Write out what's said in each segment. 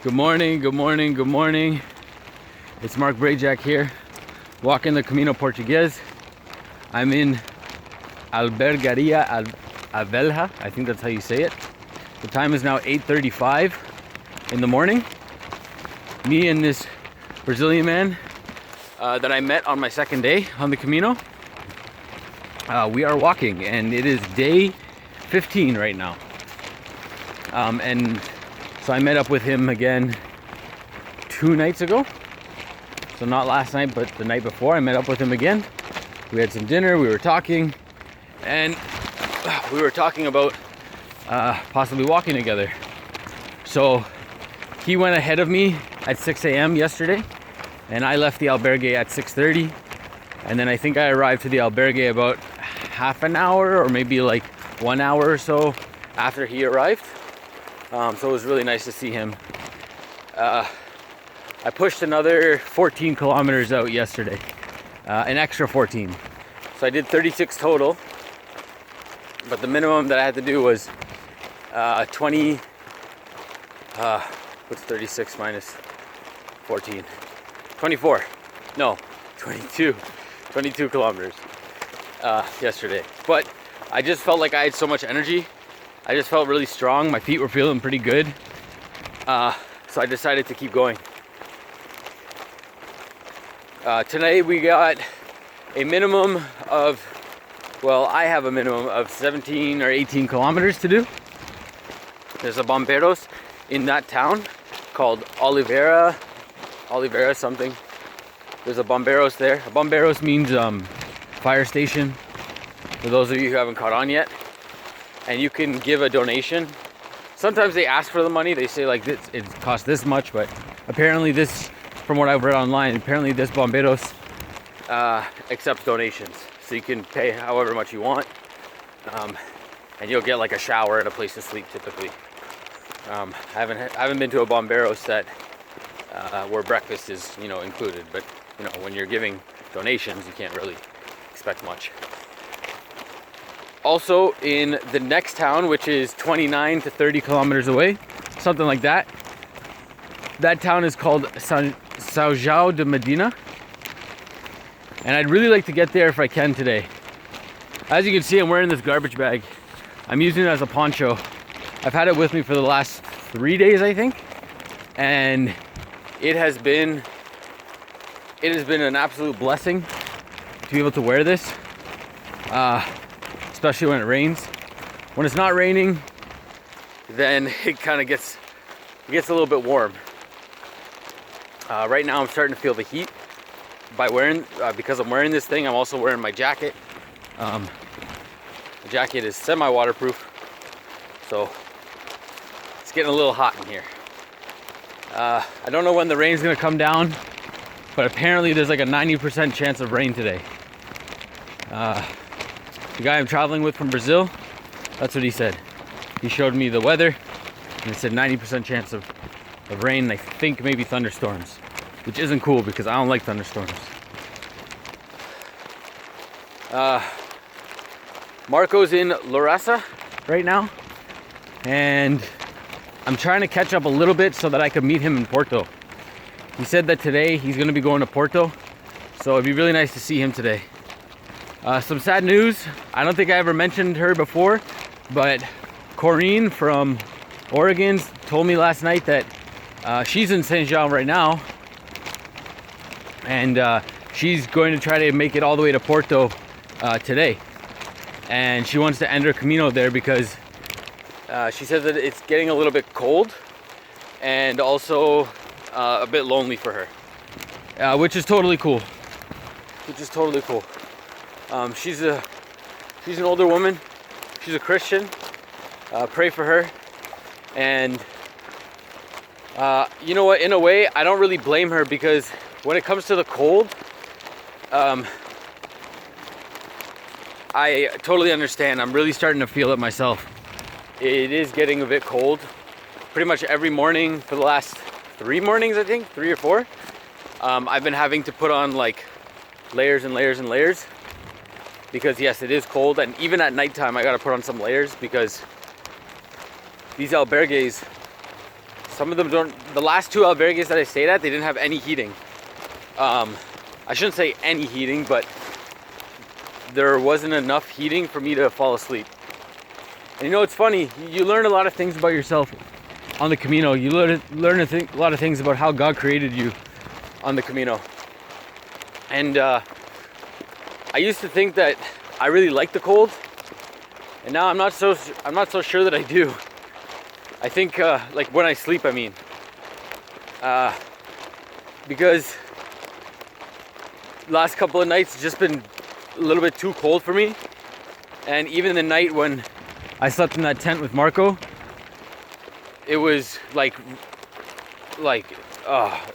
Good morning, good morning, good morning. It's Mark Brayjack here, walking the Camino Português. I'm in Albergaria Avelha, I think that's how you say it. The time is now 8:35 in the morning. Me and this Brazilian man that I met on my second day on the Camino, we are walking, and it is day 15 right now. And so I met up with him again 2 nights ago. So not last night, but the night before I met up with him again. We had some dinner, we were talking, and we were talking about possibly walking together. So he went ahead of me at 6 a.m. yesterday, and I left the albergue at 6:30. And then I think I arrived to the albergue about half an hour or maybe like 1 hour or so after he arrived. So it was really nice to see him. I pushed another 14 kilometers out yesterday, an extra 14. So I did 36 total, but the minimum that I had to do was 20, what's 36 minus 14? 24, no, 22 kilometers yesterday. But I just felt like I had so much energy. I just felt really strong. My feet were feeling pretty good. So I decided to keep going. Today we got a minimum of, well, I have a minimum of 17 or 18 kilometers to do. There's a Bombeiros in that town called Oliveira something. There's a Bombeiros there. A Bombeiros means fire station, for those of you who haven't caught on yet. And you can give a donation. Sometimes they ask for the money. They say like this, it costs this much, but apparently this, from what I've read online, apparently this Bombeiros accepts donations. So you can pay however much you want, and you'll get like a shower and a place to sleep typically. I haven't been to a Bombeiros that where breakfast is included, but when you're giving donations, you can't really expect much. Also in the next town, which is 29 to 30 kilometers away, something like that. That town is called São João de Medina. And I'd really like to get there if I can today. As you can see, I'm wearing this garbage bag. I'm using it as a poncho. I've had it with me for the last 3 days, I think. And it has been an absolute blessing to be able to wear this. Especially when it rains. When it's not raining, then it kind of gets a little bit warm. Right now I'm starting to feel the heat because I'm wearing this thing. I'm also wearing my jacket. The jacket is semi-waterproof, so it's getting a little hot in here. I don't know when the rain's gonna come down, but apparently there's like a 90% chance of rain today. The guy I'm traveling with from Brazil, that's what he said. He showed me the weather, and it said 90% chance of rain, and I think maybe thunderstorms, which isn't cool because I don't like thunderstorms. Marco's in Louraça right now, and I'm trying to catch up a little bit so that I could meet him in Porto. He said that today he's going to be going to Porto, so it'd be really nice to see him today. Some sad news. I don't think I ever mentioned her before, but Corinne from Oregon told me last night that she's in Saint João right now, and she's going to try to make it all the way to Porto today. And she wants to end her Camino there because she says that it's getting a little bit cold and also a bit lonely for her, which is totally cool. She's an older woman. She's a Christian. Pray for her. And you know what? In a way, I don't really blame her because when it comes to the cold, I totally understand. I'm really starting to feel it myself. It is getting a bit cold. Pretty much every morning for the last 3 mornings, I think, 3 or 4. I've been having to put on like layers and layers and layers. Because yes, it is cold, and even at nighttime I gotta put on some layers because these albergues some of them don't. The last 2 albergues that I stayed at, they didn't have any heating. I shouldn't say any heating, but there wasn't enough heating for me to fall asleep. And you know, it's funny, you learn a lot of things about yourself on the Camino. You learn a lot of things about how God created you on the Camino. And I used to think that I really liked the cold, and now I'm not so sure that I do. I think like when I sleep, I mean, because last couple of nights it's just been a little bit too cold for me. And even the night when I slept in that tent with Marco, it was like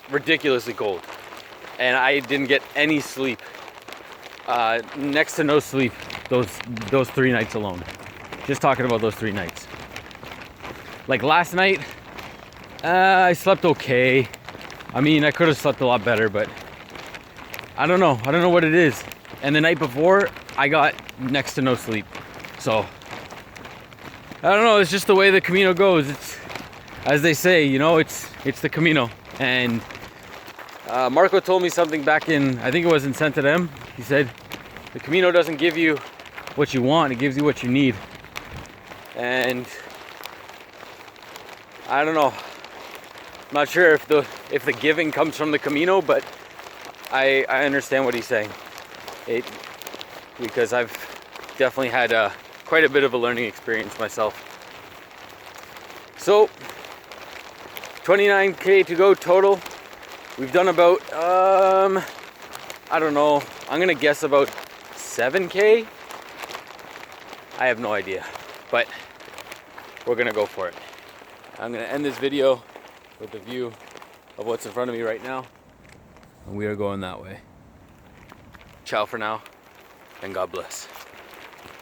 ridiculously cold, and I didn't get any sleep, next to no sleep those 3 nights alone. Just talking about those 3 nights. Like last night, I slept okay. I mean, I could have slept a lot better, but I don't know what it is. And the night before, I got next to no sleep. So I don't know, it's just the way the Camino goes. It's, as they say, you know, it's the Camino. And Marco told me something back in, I think it was in Santarem. He said, the Camino doesn't give you what you want, it gives you what you need. And I don't know, I'm not sure if the giving comes from the Camino, but I understand what he's saying. Because I've definitely had quite a bit of a learning experience myself. So 29k to go total. We've done about I don't know, I'm gonna guess about 7k. I have no idea, but we're gonna go for it. I'm gonna end this video with a view of what's in front of me right now, and we are going that way. Ciao for now, and God bless.